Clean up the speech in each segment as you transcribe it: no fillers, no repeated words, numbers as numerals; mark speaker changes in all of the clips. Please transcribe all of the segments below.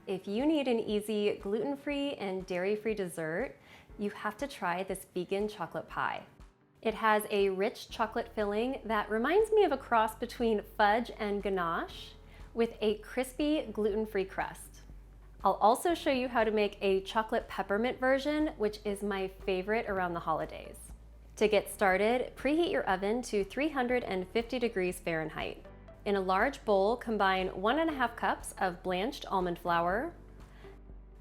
Speaker 1: If you need an easy gluten-free and dairy-free dessert, you have to try this vegan chocolate pie. It has a rich chocolate filling that reminds me of a cross between fudge and ganache with a crispy gluten-free crust. I'll also show you how to make a chocolate peppermint version, which is my favorite around the holidays. To get started, preheat your oven to 350 degrees Fahrenheit. In a large bowl, combine 1.5 cups of blanched almond flour,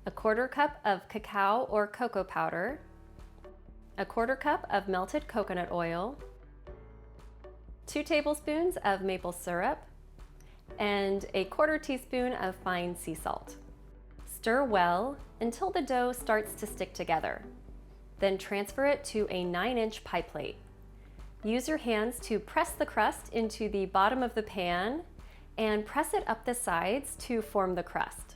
Speaker 1: 1/4 cup of cacao or cocoa powder, 1/4 cup of melted coconut oil, 2 tablespoons of maple syrup, and 1/4 teaspoon of fine sea salt. Stir well until the dough starts to stick together. Then transfer it to a 9-inch pie plate. Use your hands to press the crust into the bottom of the pan and press it up the sides to form the crust.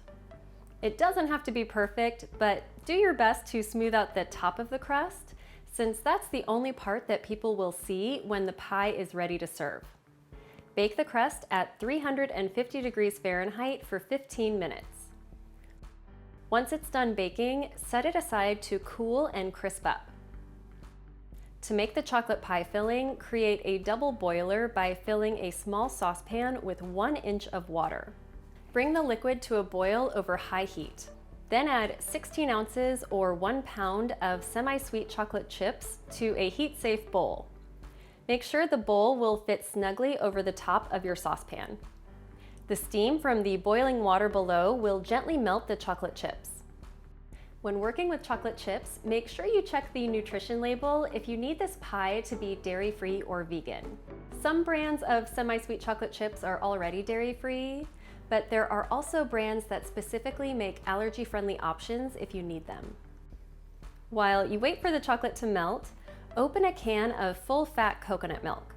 Speaker 1: It doesn't have to be perfect, but do your best to smooth out the top of the crust, since that's the only part that people will see when the pie is ready to serve. Bake the crust at 350 degrees Fahrenheit for 15 minutes. Once it's done baking, set it aside to cool and crisp up. To make the chocolate pie filling, create a double boiler by filling a small saucepan with 1 inch of water. Bring the liquid to a boil over high heat. Then add 16 ounces or 1 pound of semi-sweet chocolate chips to a heat-safe bowl. Make sure the bowl will fit snugly over the top of your saucepan. The steam from the boiling water below will gently melt the chocolate chips. When working with chocolate chips, make sure you check the nutrition label if you need this pie to be dairy-free or vegan. Some brands of semi-sweet chocolate chips are already dairy-free, but there are also brands that specifically make allergy-friendly options if you need them. While you wait for the chocolate to melt, open a can of full-fat coconut milk.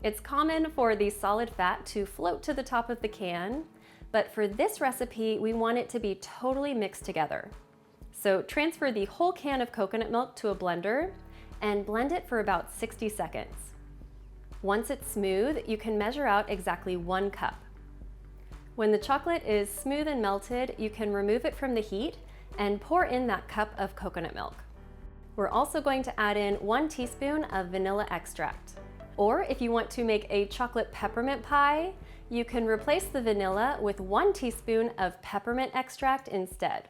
Speaker 1: It's common for the solid fat to float to the top of the can, but for this recipe, we want it to be totally mixed together. So transfer the whole can of coconut milk to a blender and blend it for about 60 seconds. Once it's smooth, you can measure out exactly 1 cup. When the chocolate is smooth and melted, you can remove it from the heat and pour in that cup of coconut milk. We're also going to add in 1 teaspoon of vanilla extract. Or if you want to make a chocolate peppermint pie, you can replace the vanilla with 1 teaspoon of peppermint extract instead.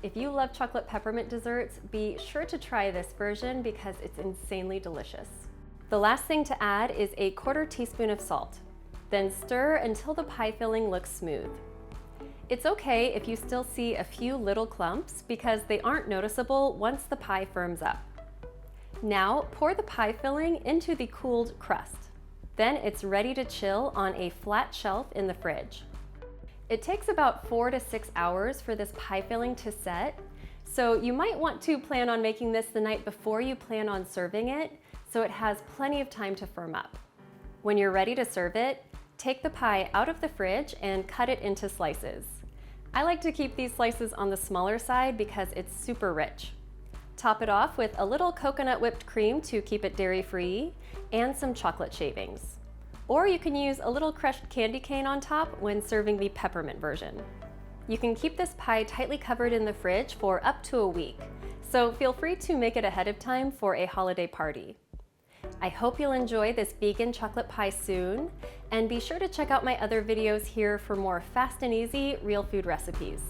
Speaker 1: If you love chocolate peppermint desserts, be sure to try this version because it's insanely delicious. The last thing to add is 1/4 teaspoon of salt. Then stir until the pie filling looks smooth. It's okay if you still see a few little clumps because they aren't noticeable once the pie firms up. Now pour the pie filling into the cooled crust. Then it's ready to chill on a flat shelf in the fridge. It takes about 4 to 6 hours for this pie filling to set, so you might want to plan on making this the night before you plan on serving it, so it has plenty of time to firm up. When you're ready to serve it, take the pie out of the fridge and cut it into slices. I like to keep these slices on the smaller side because it's super rich. Top it off with a little coconut whipped cream to keep it dairy-free and some chocolate shavings. Or you can use a little crushed candy cane on top when serving the peppermint version. You can keep this pie tightly covered in the fridge for up to a week, so feel free to make it ahead of time for a holiday party. I hope you'll enjoy this vegan chocolate pie soon, and be sure to check out my other videos here for more fast and easy real food recipes.